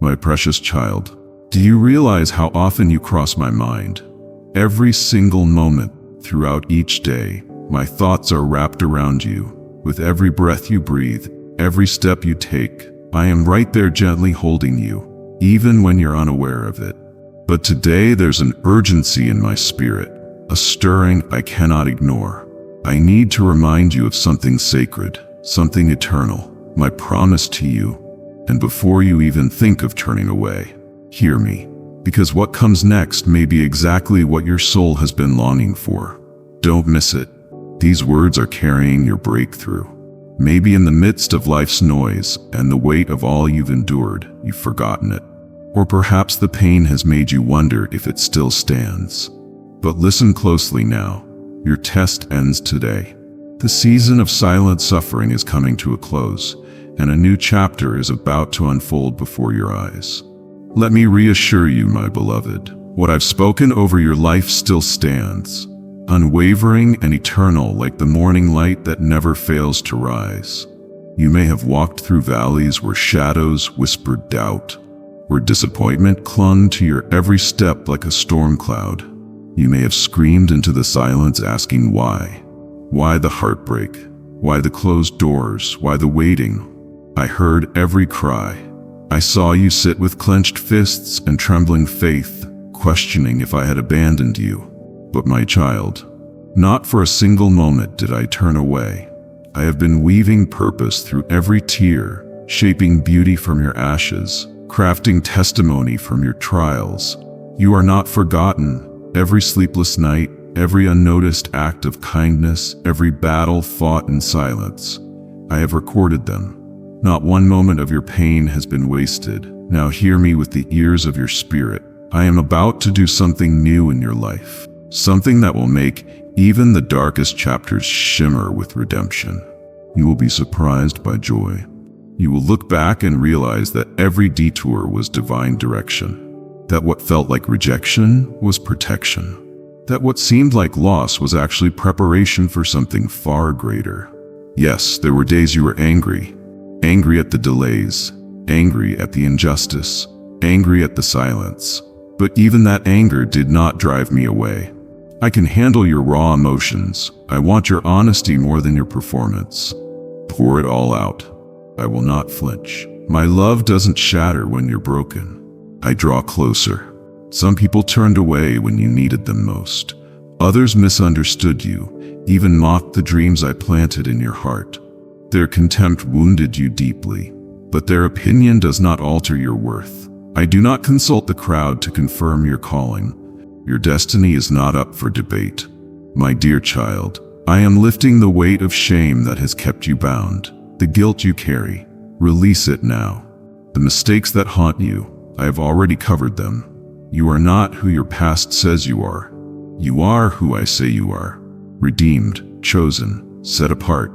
My precious child, do you realize how often you cross my mind? Every single moment throughout each day, my thoughts are wrapped around you. With every breath you breathe, every step you take, I am right there gently holding you, even when you're unaware of it. But today there's an urgency in my spirit, a stirring I cannot ignore. I need to remind you of something sacred, something eternal, my promise to you. And before you even think of turning away, hear me, because what comes next may be exactly what your soul has been longing for. Don't miss it. These words are carrying your breakthrough. Maybe in the midst of life's noise and the weight of all you've endured, you've forgotten it. Or perhaps the pain has made you wonder if it still stands. But listen closely now. Your test ends today. The season of silent suffering is coming to a close, and a new chapter is about to unfold before your eyes. Let me reassure you, my beloved, what I've spoken over your life still stands, unwavering and eternal like the morning light that never fails to rise. You may have walked through valleys where shadows whispered doubt, where disappointment clung to your every step like a storm cloud. You may have screamed into the silence asking why. Why the heartbreak? Why the closed doors? Why the waiting? I heard every cry. I saw you sit with clenched fists and trembling faith, questioning if I had abandoned you. But my child, not for a single moment did I turn away. I have been weaving purpose through every tear, shaping beauty from your ashes, crafting testimony from your trials. You are not forgotten. Every sleepless night, every unnoticed act of kindness, every battle fought in silence, I have recorded them. Not one moment of your pain has been wasted. Now hear me with the ears of your spirit. I am about to do something new in your life, something that will make even the darkest chapters shimmer with redemption. You will be surprised by joy. You will look back and realize that every detour was divine direction, that what felt like rejection was protection, that what seemed like loss was actually preparation for something far greater. Yes, there were days you were angry at the delays, angry at the injustice, angry at the silence. But even that anger did not drive me away. I can handle your raw emotions. I want your honesty more than your performance. Pour it all out. I will not flinch. My love doesn't shatter when you're broken. I draw closer. Some people turned away when you needed them most. Others misunderstood you, even mocked the dreams I planted in your heart. Their contempt wounded you deeply, but their opinion does not alter your worth. I do not consult the crowd to confirm your calling. Your destiny is not up for debate. My dear child, I am lifting the weight of shame that has kept you bound. The guilt you carry, release it now. The mistakes that haunt you, I have already covered them. You are not who your past says you are. You are who I say you are. Redeemed, chosen, set apart.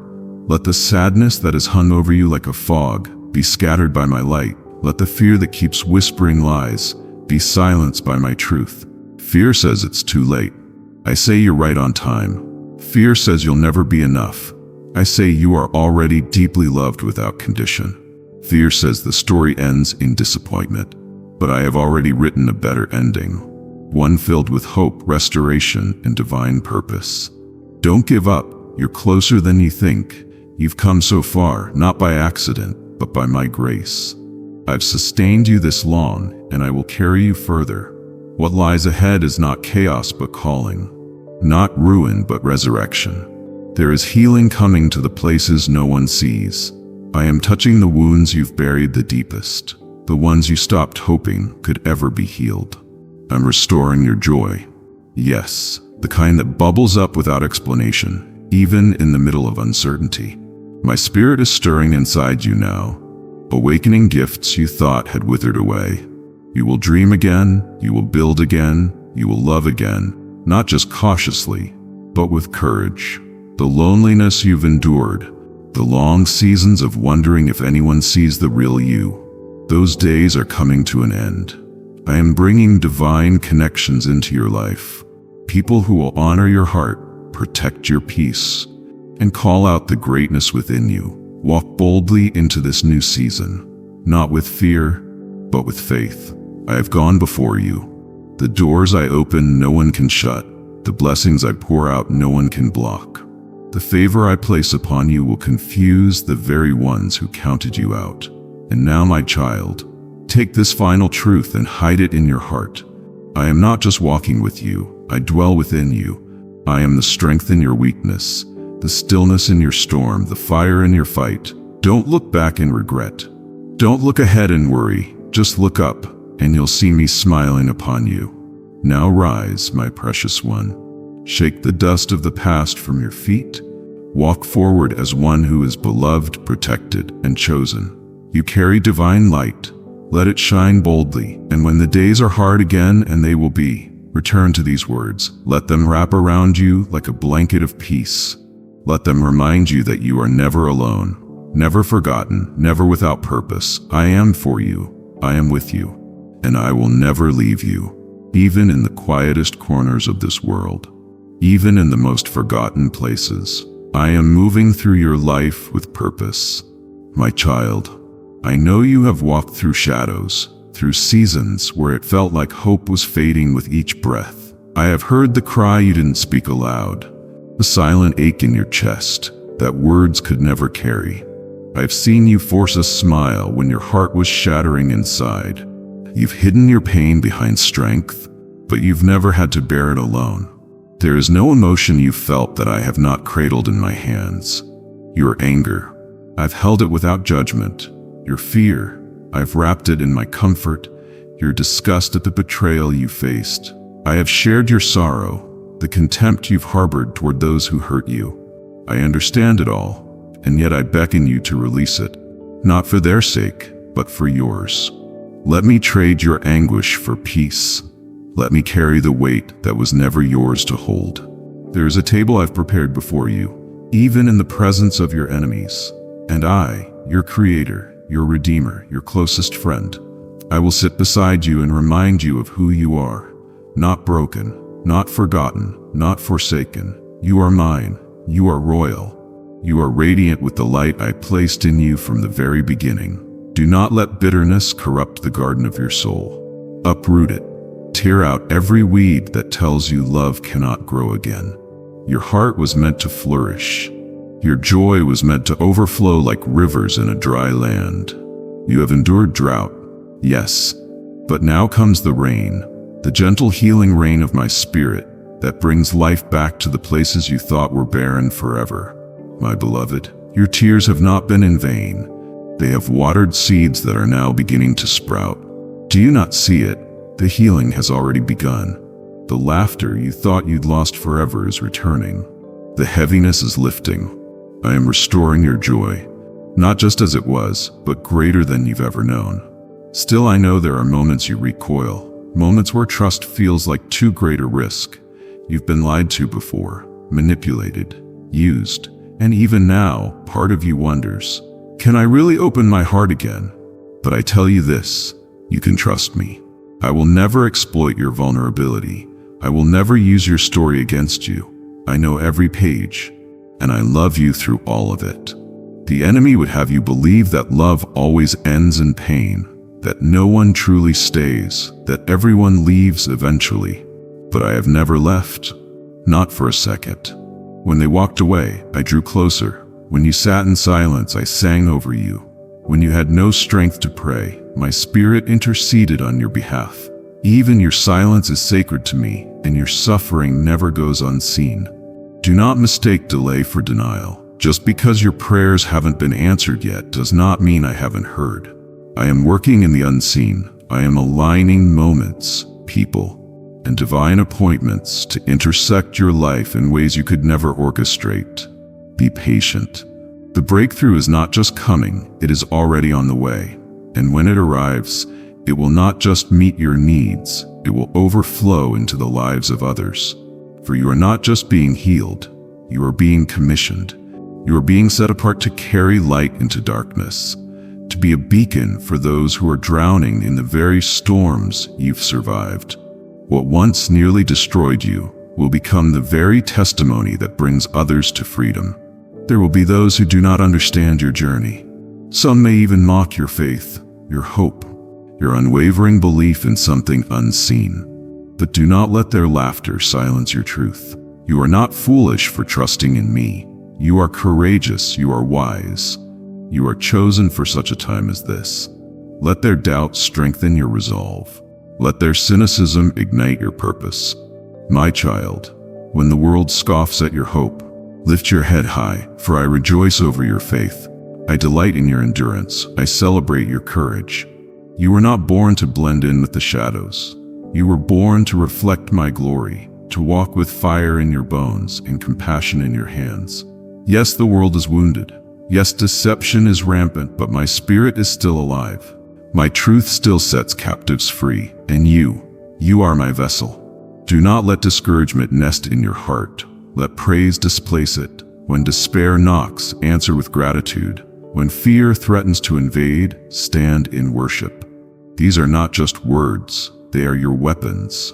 Let the sadness that has hung over you like a fog be scattered by my light. Let the fear that keeps whispering lies be silenced by my truth. Fear says it's too late. I say you're right on time. Fear says you'll never be enough. I say you are already deeply loved without condition. Fear says the story ends in disappointment, but I have already written a better ending, one filled with hope, restoration, and divine purpose. Don't give up. You're closer than you think. You've come so far, not by accident, but by my grace. I've sustained you this long, and I will carry you further. What lies ahead is not chaos but calling, not ruin but resurrection. There is healing coming to the places no one sees. I am touching the wounds you've buried the deepest, the ones you stopped hoping could ever be healed. I'm restoring your joy. Yes, the kind that bubbles up without explanation, even in the middle of uncertainty. My spirit is stirring inside you now, awakening gifts you thought had withered away. You will dream again, you will build again, you will love again, not just cautiously, but with courage. The loneliness you've endured, the long seasons of wondering if anyone sees the real you, those days are coming to an end. I am bringing divine connections into your life, people who will honor your heart, protect your peace, and call out the greatness within you. Walk boldly into this new season, not with fear, but with faith. I have gone before you. The doors I open, no one can shut. The blessings I pour out, no one can block. The favor I place upon you will confuse the very ones who counted you out. And now, my child, take this final truth and hide it in your heart. I am not just walking with you, I dwell within you. I am the strength in your weakness, the stillness in your storm, the fire in your fight. Don't look back in regret. Don't look ahead and worry. Just look up, and you'll see me smiling upon you. Now rise, my precious one. Shake the dust of the past from your feet. Walk forward as one who is beloved, protected, and chosen. You carry divine light. Let it shine boldly, and when the days are hard again, and they will be, return to these words. Let them wrap around you like a blanket of peace. Let them remind you that you are never alone, never forgotten, never without purpose. I am for you, I am with you, and I will never leave you, even in the quietest corners of this world, even in the most forgotten places. I am moving through your life with purpose. My child, I know you have walked through shadows, through seasons where it felt like hope was fading with each breath. I have heard the cry you didn't speak aloud, the silent ache in your chest that words could never carry. I've seen you force a smile when your heart was shattering inside. You've hidden your pain behind strength, but you've never had to bear it alone. There is no emotion you felt that I have not cradled in my hands. Your anger, I've held it without judgment. Your fear, I've wrapped it in my comfort. Your disgust at the betrayal you faced, I have shared your sorrow. The contempt you've harbored toward those who hurt you, I understand it all, and yet I beckon you to release it, not for their sake, but for yours. Let me trade your anguish for peace. Let me carry the weight that was never yours to hold. There is a table I've prepared before you, even in the presence of your enemies, and I, your Creator, your Redeemer, your closest friend, I will sit beside you and remind you of who you are, not broken, not forgotten, not forsaken. You are mine. You are royal. You are radiant with the light I placed in you from the very beginning. Do not let bitterness corrupt the garden of your soul. Uproot it. Tear out every weed that tells you love cannot grow again. Your heart was meant to flourish. Your joy was meant to overflow like rivers in a dry land. You have endured drought, yes, but now comes the rain. The gentle healing rain of my spirit that brings life back to the places you thought were barren forever. My beloved, your tears have not been in vain. They have watered seeds that are now beginning to sprout. Do you not see it? The healing has already begun. The laughter you thought you'd lost forever is returning. The heaviness is lifting. I am restoring your joy, not just as it was, but greater than you've ever known. Still, I know there are moments you recoil, moments where trust feels like too great a risk. You've been lied to before, manipulated, used, and even now, part of you wonders, can I really open my heart again? But I tell you this, you can trust me. I will never exploit your vulnerability. I will never use your story against you. I know every page, and I love you through all of it. The enemy would have you believe that love always ends in pain, that no one truly stays, that everyone leaves eventually. But I have never left, not for a second. When they walked away, I drew closer. When you sat in silence, I sang over you. When you had no strength to pray, my spirit interceded on your behalf. Even your silence is sacred to me, and your suffering never goes unseen. Do not mistake delay for denial. Just because your prayers haven't been answered yet does not mean I haven't heard. I am working in the unseen. I am aligning moments, people, and divine appointments to intersect your life in ways you could never orchestrate. Be patient. The breakthrough is not just coming, it is already on the way. And when it arrives, it will not just meet your needs, it will overflow into the lives of others. For you are not just being healed, you are being commissioned. You are being set apart to carry light into darkness, to be a beacon for those who are drowning in the very storms you've survived. What once nearly destroyed you will become the very testimony that brings others to freedom. There will be those who do not understand your journey. Some may even mock your faith, your hope, your unwavering belief in something unseen. But do not let their laughter silence your truth. You are not foolish for trusting in me. You are courageous, you are wise. You are chosen for such a time as this. Let their doubt strengthen your resolve. Let their cynicism ignite your purpose. My child, when the world scoffs at your hope, lift your head high, for I rejoice over your faith. I delight in your endurance. I celebrate your courage. You were not born to blend in with the shadows. You were born to reflect my glory, to walk with fire in your bones and compassion in your hands. Yes, the world is wounded. Yes, deception is rampant, but my spirit is still alive. My truth still sets captives free, and you are my vessel. Do not let discouragement nest in your heart. Let praise displace it. When despair knocks, answer with gratitude. When fear threatens to invade, stand in worship. These are not just words, they are your weapons.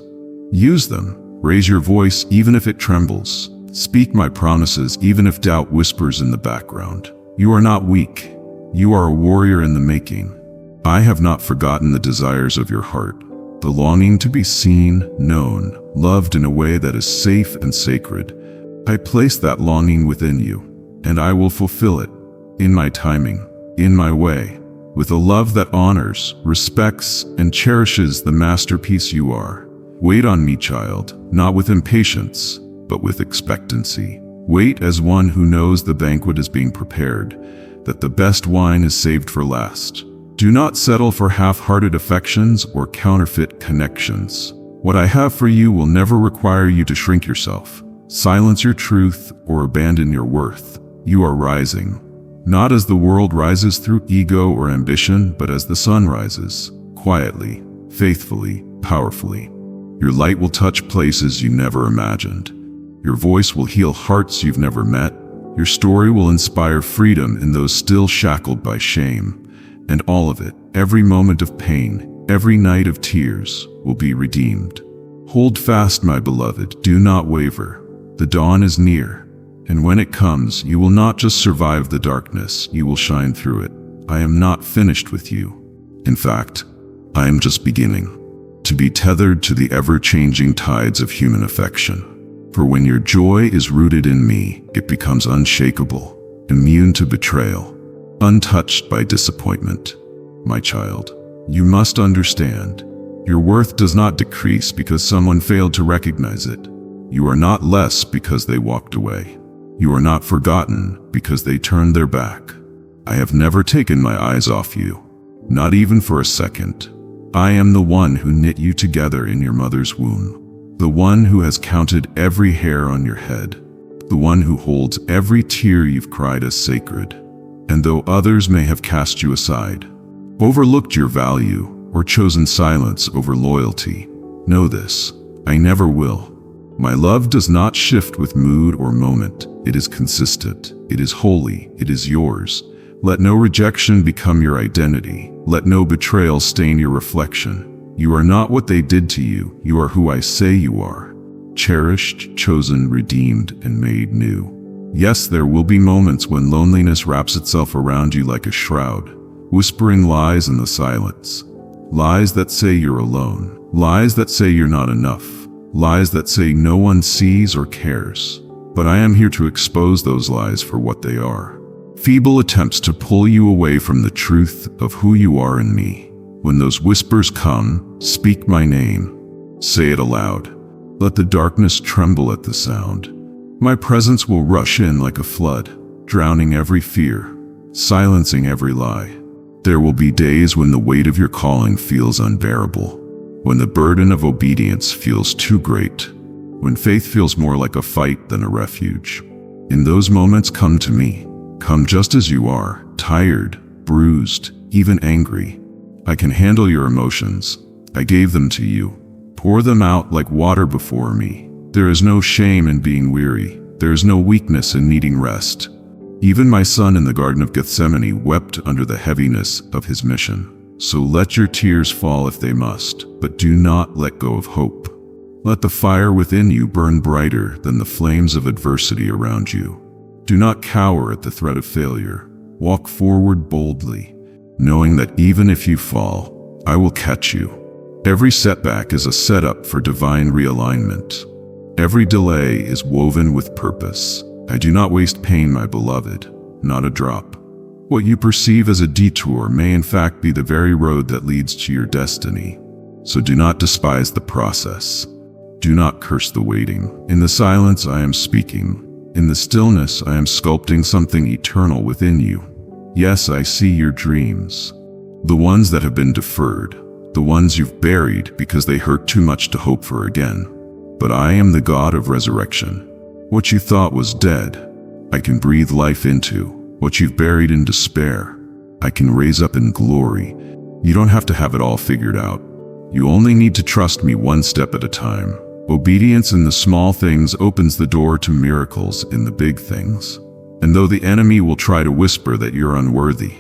Use them. Raise your voice even if it trembles. Speak my promises even if doubt whispers in the background. You are not weak. You are a warrior in the making. I have not forgotten the desires of your heart, the longing to be seen, known, loved in a way that is safe and sacred. I place that longing within you, and I will fulfill it, in my timing, in my way, with a love that honors, respects, and cherishes the masterpiece you are. Wait on me, child, not with impatience, but with expectancy. Wait as one who knows the banquet is being prepared, that the best wine is saved for last. Do not settle for half-hearted affections or counterfeit connections. What I have for you will never require you to shrink yourself, silence your truth, or abandon your worth. You are rising, not as the world rises through ego or ambition, but as the sun rises, quietly, faithfully, powerfully. Your light will touch places you never imagined. Your voice will heal hearts you've never met. Your story will inspire freedom in those still shackled by shame. And all of it, every moment of pain, every night of tears, will be redeemed. Hold fast, my beloved, do not waver. The dawn is near, and when it comes, you will not just survive the darkness, you will shine through it. I am not finished with you. In fact, I am just beginning to be tethered to the ever-changing tides of human affection. For when your joy is rooted in me, it becomes unshakable, immune to betrayal, untouched by disappointment. My child, you must understand, your worth does not decrease because someone failed to recognize it. You are not less because they walked away. You are not forgotten because they turned their back. I have never taken my eyes off you, not even for a second. I am the one who knit you together in your mother's womb, the one who has counted every hair on your head, the one who holds every tear you've cried as sacred. And though others may have cast you aside, overlooked your value, or chosen silence over loyalty, know this, I never will. My love does not shift with mood or moment. It is consistent. It is holy. It is yours. Let no rejection become your identity. Let no betrayal stain your reflection. You are not what they did to you. You are who I say you are. Cherished, chosen, redeemed, and made new. Yes, there will be moments when loneliness wraps itself around you like a shroud, whispering lies in the silence. Lies that say you're alone. Lies that say you're not enough. Lies that say no one sees or cares. But I am here to expose those lies for what they are. Feeble attempts to pull you away from the truth of who you are in me. When those whispers come, speak my name. Say it aloud. Let the darkness tremble at the sound. My presence will rush in like a flood, drowning every fear, silencing every lie. There will be days when the weight of your calling feels unbearable, when the burden of obedience feels too great, when faith feels more like a fight than a refuge. In those moments, come to me. Come just as you are, tired, bruised, even angry. I can handle your emotions. I gave them to you. Pour them out like water before me. There is no shame in being weary. There is no weakness in needing rest. Even my son in the Garden of Gethsemane wept under the heaviness of his mission. So let your tears fall if they must, but do not let go of hope. Let the fire within you burn brighter than the flames of adversity around you. Do not cower at the threat of failure. Walk forward boldly, knowing that even if you fall, I will catch you. Every setback is a setup for divine realignment. Every delay is woven with purpose. I do not waste pain, my beloved, not a drop. What you perceive as a detour may in fact be the very road that leads to your destiny. So do not despise the process. Do not curse the waiting. In the silence I am speaking. In the stillness I am sculpting something eternal within you. Yes, I see your dreams. The ones that have been deferred. The ones you've buried because they hurt too much to hope for again. But I am the God of resurrection. What you thought was dead, I can breathe life into. What you've buried in despair, I can raise up in glory. You don't have to have it all figured out. You only need to trust me one step at a time. Obedience in the small things opens the door to miracles in the big things. And though the enemy will try to whisper that you're unworthy,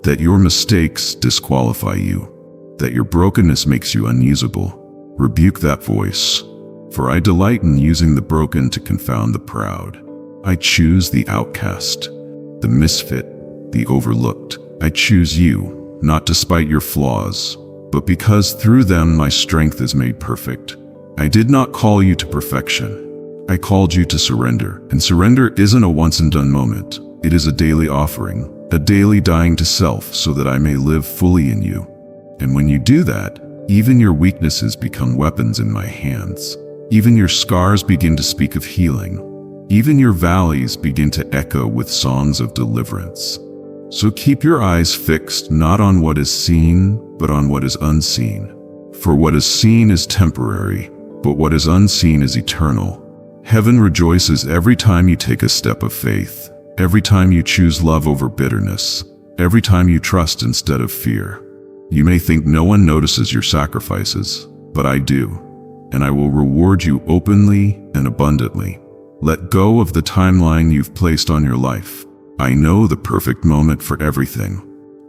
that your mistakes disqualify you, that your brokenness makes you unusable, rebuke that voice. For I delight in using the broken to confound the proud. I choose the outcast, the misfit, the overlooked. I choose you, not despite your flaws, but because through them my strength is made perfect. I did not call you to perfection. I called you to surrender. And surrender isn't a once-and-done moment. It is a daily offering, a daily dying to self so that I may live fully in you. And when you do that, even your weaknesses become weapons in my hands. Even your scars begin to speak of healing. Even your valleys begin to echo with songs of deliverance. So keep your eyes fixed not on what is seen, but on what is unseen. For what is seen is temporary, but what is unseen is eternal. Heaven rejoices every time you take a step of faith, every time you choose love over bitterness, every time you trust instead of fear. You may think no one notices your sacrifices, but I do, and I will reward you openly and abundantly. Let go of the timeline you've placed on your life. I know the perfect moment for everything.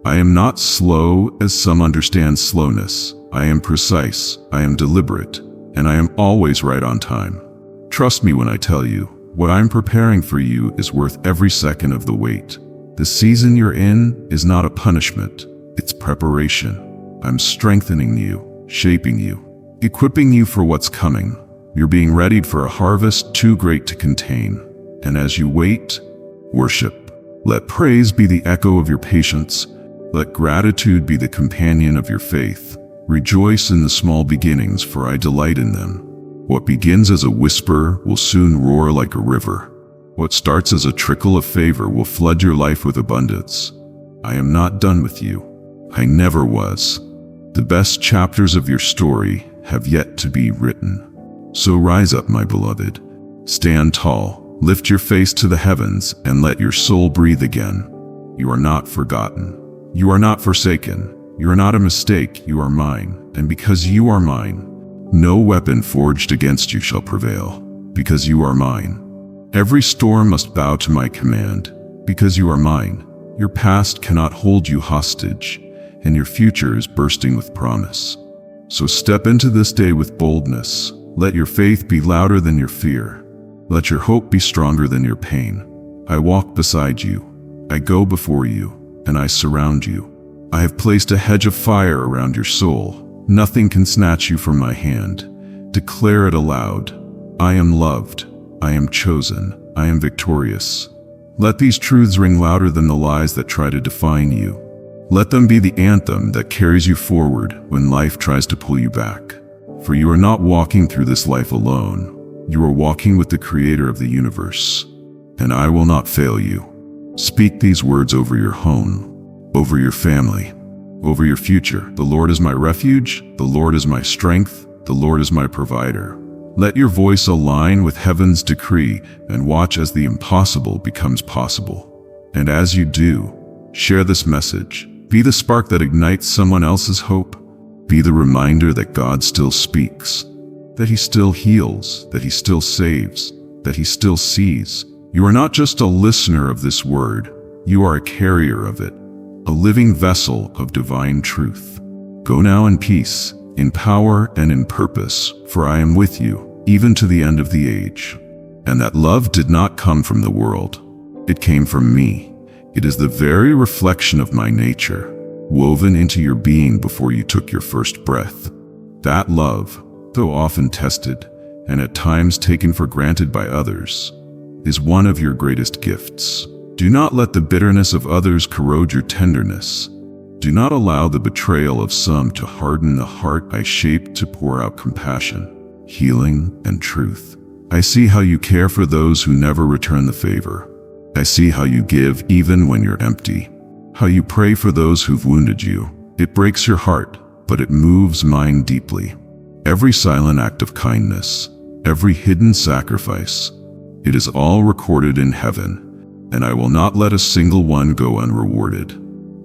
I am not slow as some understand slowness. I am precise, I am deliberate, and I am always right on time. Trust me when I tell you, what I'm preparing for you is worth every second of the wait. The season you're in is not a punishment. It's preparation. I'm strengthening you, shaping you, equipping you for what's coming. You're being readied for a harvest too great to contain. And as you wait, worship. Let praise be the echo of your patience. Let gratitude be the companion of your faith. Rejoice in the small beginnings, for I delight in them. What begins as a whisper will soon roar like a river. What starts as a trickle of favor will flood your life with abundance. I am not done with you. I never was. The best chapters of your story have yet to be written. So rise up, my beloved. Stand tall, lift your face to the heavens, and let your soul breathe again. You are not forgotten. You are not forsaken. You are not a mistake. You are mine. And because you are mine, no weapon forged against you shall prevail. Because you are mine. Every storm must bow to my command. Because you are mine. Your past cannot hold you hostage, and your future is bursting with promise. So step into this day with boldness. Let your faith be louder than your fear. Let your hope be stronger than your pain. I walk beside you. I go before you, and I surround you. I have placed a hedge of fire around your soul. Nothing can snatch you from my hand. Declare it aloud. I am loved. I am chosen. I am victorious. Let these truths ring louder than the lies that try to define you. Let them be the anthem that carries you forward when life tries to pull you back. For you are not walking through this life alone. You are walking with the Creator of the universe. And I will not fail you. Speak these words over your home, over your family, over your future. The Lord is my refuge. The Lord is my strength. The Lord is my provider. Let your voice align with heaven's decree and watch as the impossible becomes possible. And as you do, share this message. Be the spark that ignites someone else's hope. Be the reminder that God still speaks, that He still heals, that He still saves, that He still sees. You are not just a listener of this word, you are a carrier of it, a living vessel of divine truth. Go now in peace, in power and in purpose, for I am with you, even to the end of the age. And that love did not come from the world. It came from me. It is the very reflection of my nature. woven into your being before you took your first breath. That love, though often tested and at times taken for granted by others, is one of your greatest gifts. Do not let the bitterness of others corrode your tenderness. Do not allow the betrayal of some to harden the heart I shaped to pour out compassion, healing, and truth. I see how you care for those who never return the favor. I see how you give even when you're empty, how you pray for those who've wounded you. It breaks your heart, but it moves mine deeply. Every silent act of kindness, every hidden sacrifice, it is all recorded in heaven, and I will not let a single one go unrewarded.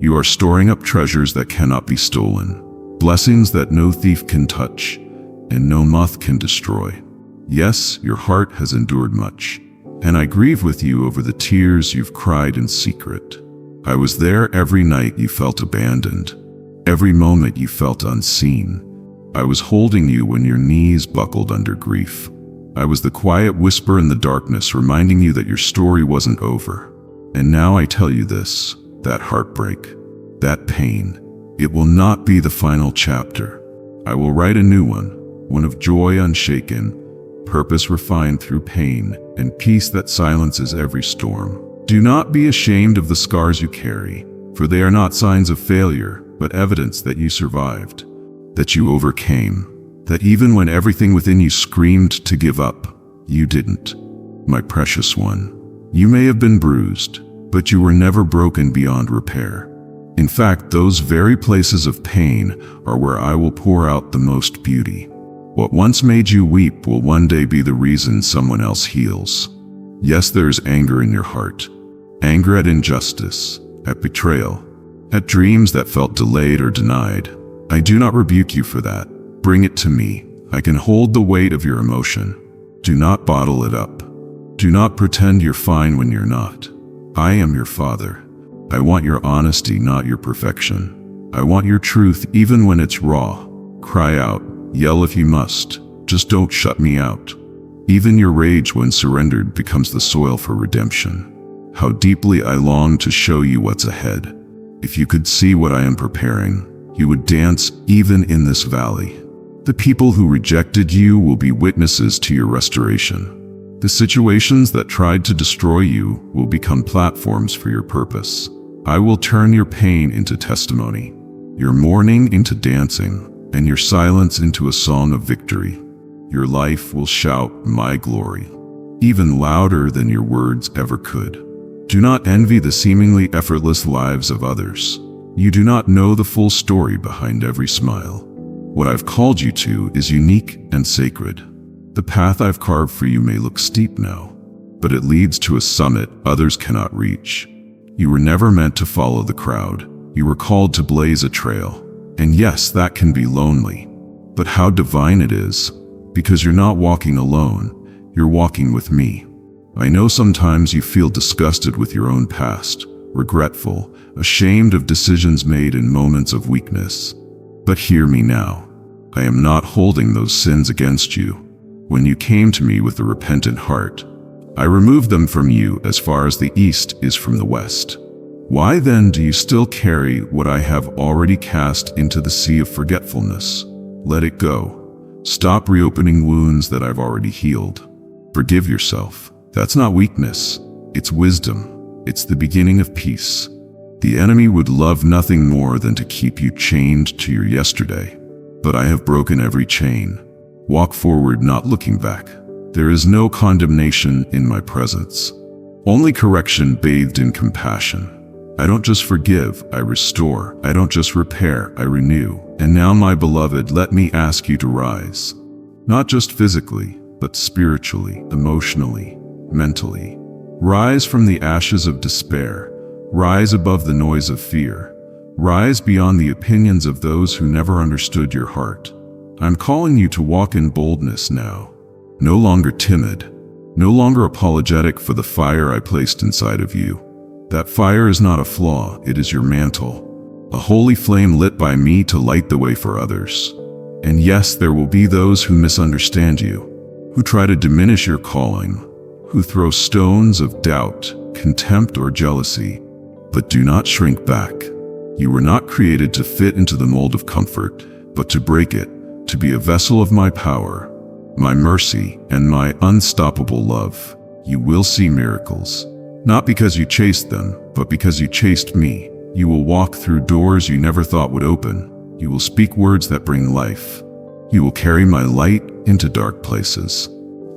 You are storing up treasures that cannot be stolen, blessings that no thief can touch, and no moth can destroy. Yes, your heart has endured much, and I grieve with you over the tears you've cried in secret. I was there every night you felt abandoned, every moment you felt unseen. I was holding you when your knees buckled under grief. I was the quiet whisper in the darkness reminding you that your story wasn't over. And now I tell you this, that heartbreak, that pain, it will not be the final chapter. I will write a new one of joy unshaken, purpose refined through pain, and peace that silences every storm. Do not be ashamed of the scars you carry, for they are not signs of failure, but evidence that you survived, that you overcame, that even when everything within you screamed to give up, you didn't. My precious one, you may have been bruised, but you were never broken beyond repair. In fact, those very places of pain are where I will pour out the most beauty. What once made you weep will one day be the reason someone else heals. Yes, there is anger in your heart. Anger at injustice, at betrayal, at dreams that felt delayed or denied. I do not rebuke you for that. Bring it to me. I can hold the weight of your emotion. Do not bottle it up. Do not pretend you're fine when you're not. I am your father. I want your honesty, not your perfection. I want your truth even when it's raw. Cry out, yell if you must. Just don't shut me out. Even your rage when surrendered becomes the soil for redemption. How deeply I long to show you what's ahead. If you could see what I am preparing, you would dance even in this valley. The people who rejected you will be witnesses to your restoration. The situations that tried to destroy you will become platforms for your purpose. I will turn your pain into testimony, your mourning into dancing, and your silence into a song of victory. Your life will shout my glory, even louder than your words ever could. Do not envy the seemingly effortless lives of others. You do not know the full story behind every smile. What I've called you to is unique and sacred. The path I've carved for you may look steep now, but it leads to a summit others cannot reach. You were never meant to follow the crowd. You were called to blaze a trail. And yes, that can be lonely, but how divine it is, because you're not walking alone, you're walking with me. I know sometimes you feel disgusted with your own past, regretful, ashamed of decisions made in moments of weakness. But hear me now. I am not holding those sins against you. When you came to me with a repentant heart, I removed them from you as far as the east is from the west. Why then do you still carry what I have already cast into the sea of forgetfulness? Let it go. Stop reopening wounds that I've already healed. Forgive yourself. That's not weakness. It's wisdom. It's the beginning of peace. The enemy would love nothing more than to keep you chained to your yesterday. But I have broken every chain. Walk forward, not looking back. There is no condemnation in my presence. Only correction bathed in compassion. I don't just forgive, I restore. I don't just repair, I renew. And now, my beloved, let me ask you to rise. Not just physically, but spiritually, emotionally, mentally. Rise from the ashes of despair. Rise above the noise of fear. Rise beyond the opinions of those who never understood your heart. I'm calling you to walk in boldness now. No longer timid. No longer apologetic for the fire I placed inside of you. That fire is not a flaw, it is your mantle. A holy flame lit by me to light the way for others. And yes, there will be those who misunderstand you, who try to diminish your calling, who throw stones of doubt, contempt, or jealousy. But do not shrink back. You were not created to fit into the mold of comfort, but to break it, to be a vessel of my power, my mercy, and my unstoppable love. You will see miracles, not because you chased them, but because you chased me. You will walk through doors you never thought would open. You will speak words that bring life. You will carry my light into dark places,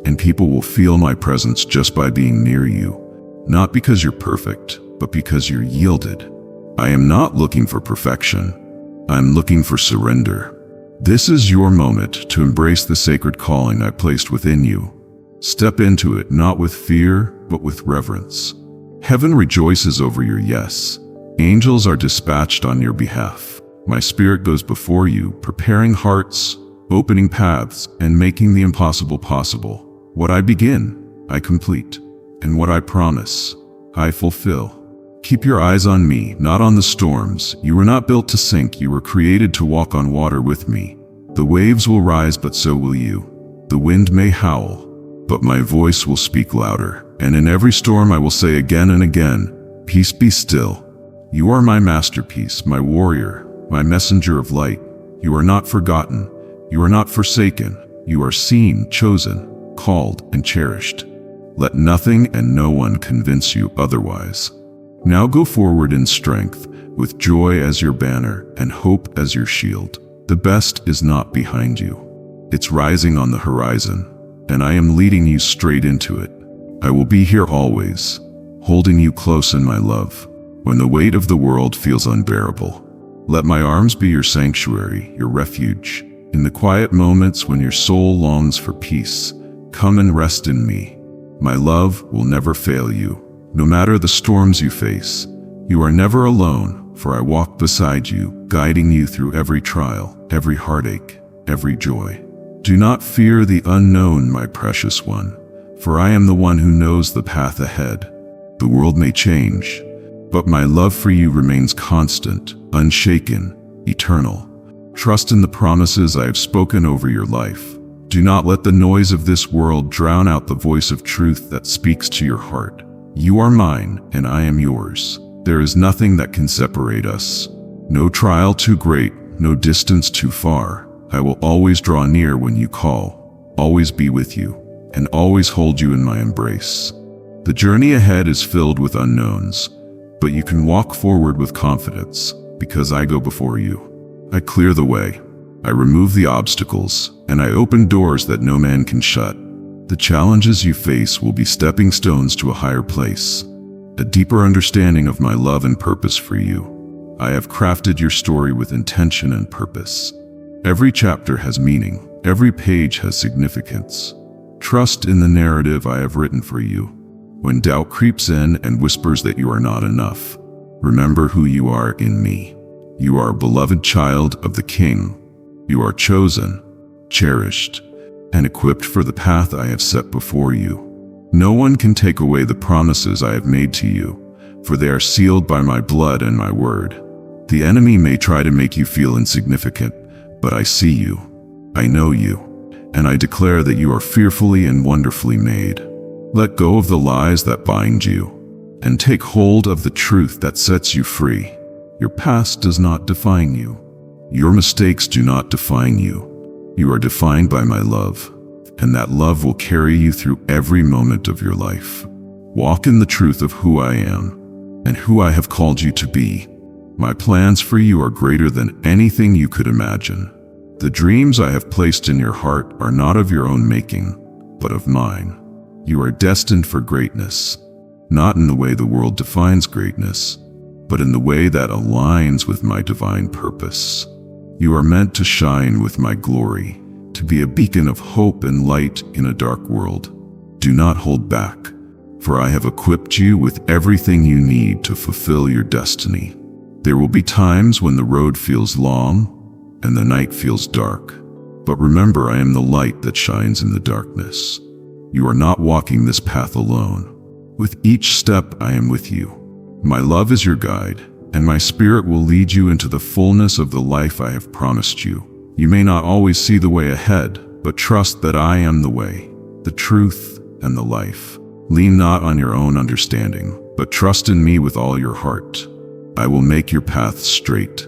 and people will feel my presence just by being near you, not because you're perfect, but because you're yielded. I am not looking for perfection. I'm looking for surrender. This is your moment to embrace the sacred calling I placed within you. Step into it not with fear, but with reverence. Heaven rejoices over your yes. Angels are dispatched on your behalf. My spirit goes before you, preparing hearts, opening paths, and making the impossible possible. What I begin, I complete. And what I promise, I fulfill. Keep your eyes on me, not on the storms. You were not built to sink. You were created to walk on water with me. The waves will rise, but so will you. The wind may howl, but my voice will speak louder. And in every storm I will say again and again, peace be still. You are my masterpiece, my warrior, my messenger of light. You are not forgotten. You are not forsaken. You are seen, chosen, called, and cherished. Let nothing and no one convince you otherwise. Now go forward in strength, with joy as your banner and hope as your shield. The best is not behind you. It's rising on the horizon, and I am leading you straight into it. I will be here always, holding you close in my love. When the weight of the world feels unbearable, let my arms be your sanctuary, your refuge. In the quiet moments when your soul longs for peace, come and rest in me. My love will never fail you. No matter the storms you face, you are never alone, for I walk beside you, guiding you through every trial, every heartache, every joy. Do not fear the unknown, my precious one, for I am the one who knows the path ahead. The world may change, but my love for you remains constant, unshaken, eternal. Trust in the promises I have spoken over your life. Do not let the noise of this world drown out the voice of truth that speaks to your heart. You are mine, and I am yours. There is nothing that can separate us. No trial too great, no distance too far. I will always draw near when you call, always be with you, and always hold you in my embrace. The journey ahead is filled with unknowns, but you can walk forward with confidence, because I go before you. I clear the way. I remove the obstacles, and I open doors that no man can shut. The challenges you face will be stepping stones to a higher place, a deeper understanding of my love and purpose for you. I have crafted your story with intention and purpose. Every chapter has meaning, every page has significance. Trust in the narrative I have written for you. When doubt creeps in and whispers that you are not enough, remember who you are in me. You are a beloved child of the King. You are chosen, cherished, and equipped for the path I have set before you. No one can take away the promises I have made to you, for they are sealed by my blood and my word. The enemy may try to make you feel insignificant, but I see you, I know you, and I declare that you are fearfully and wonderfully made. Let go of the lies that bind you, and take hold of the truth that sets you free. Your past does not define you. Your mistakes do not define you. You are defined by my love, and that love will carry you through every moment of your life. Walk in the truth of who I am, and who I have called you to be. My plans for you are greater than anything you could imagine. The dreams I have placed in your heart are not of your own making, but of mine. You are destined for greatness, not in the way the world defines greatness, but in the way that aligns with my divine purpose. You are meant to shine with my glory, to be a beacon of hope and light in a dark world. Do not hold back, for I have equipped you with everything you need to fulfill your destiny. There will be times when the road feels long and the night feels dark, but remember I am the light that shines in the darkness. You are not walking this path alone. With each step I am with you. My love is your guide, and my spirit will lead you into the fullness of the life I have promised you. You may not always see the way ahead, but trust that I am the way, the truth, and the life. Lean not on your own understanding, but trust in me with all your heart. I will make your path straight.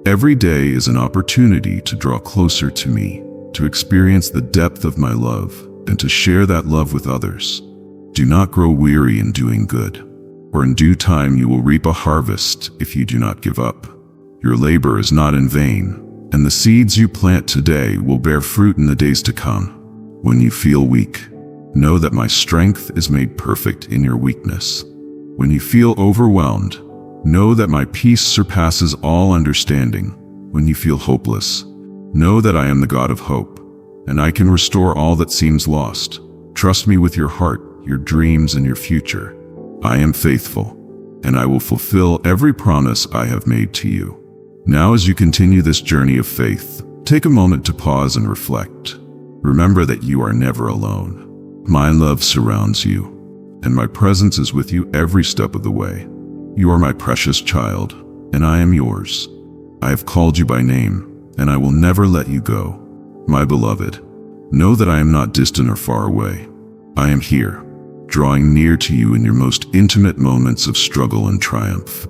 Every day is an opportunity to draw closer to me, to experience the depth of my love, and to share that love with others. Do not grow weary in doing good, for in due time you will reap a harvest if you do not give up. Your labor is not in vain, and the seeds you plant today will bear fruit in the days to come. When you feel weak, know that my strength is made perfect in your weakness. When you feel overwhelmed, know that my peace surpasses all understanding. When you feel hopeless, know that I am the God of hope, and I can restore all that seems lost. Trust me with your heart, your dreams, and your future. I am faithful, and I will fulfill every promise I have made to you. Now, as you continue this journey of faith, take a moment to pause and reflect. Remember that you are never alone. My love surrounds you, and my presence is with you every step of the way. You are my precious child, and I am yours. I have called you by name, and I will never let you go. My beloved, know that I am not distant or far away. I am here, drawing near to you in your most intimate moments of struggle and triumph.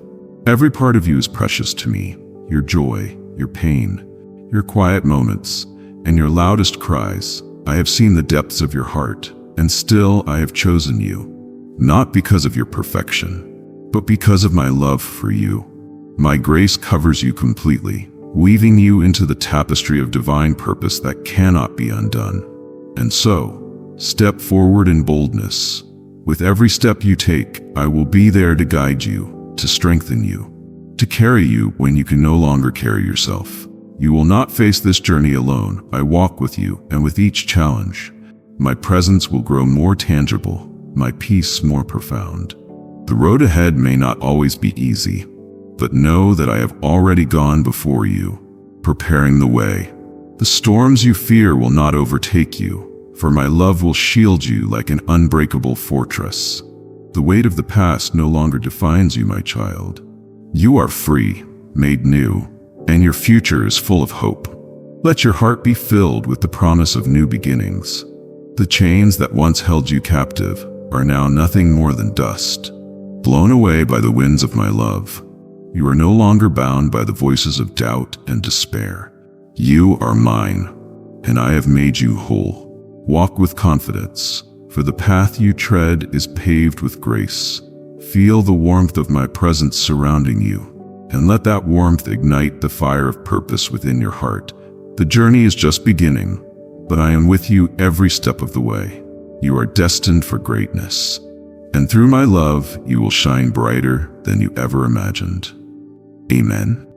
Every part of you is precious to me, your joy, your pain, your quiet moments, and your loudest cries. I have seen the depths of your heart, and still I have chosen you, not because of your perfection, but because of my love for you. My grace covers you completely, weaving you into the tapestry of divine purpose that cannot be undone. And so, step forward in boldness. With every step you take, I will be there to guide you, to strengthen you, to carry you when you can no longer carry yourself. You will not face this journey alone. I walk with you, and with each challenge, my presence will grow more tangible, my peace more profound. The road ahead may not always be easy, but know that I have already gone before you, preparing the way. The storms you fear will not overtake you, for my love will shield you like an unbreakable fortress. The weight of the past no longer defines you, my child. You are free, made new, and your future is full of hope. Let your heart be filled with the promise of new beginnings. The chains that once held you captive are now nothing more than dust, blown away by the winds of my love. You are no longer bound by the voices of doubt and despair. You are mine, and I have made you whole. Walk with confidence, for the path you tread is paved with grace. Feel the warmth of my presence surrounding you, and let that warmth ignite the fire of purpose within your heart. The journey is just beginning, but I am with you every step of the way. You are destined for greatness, and through my love, you will shine brighter than you ever imagined. Amen.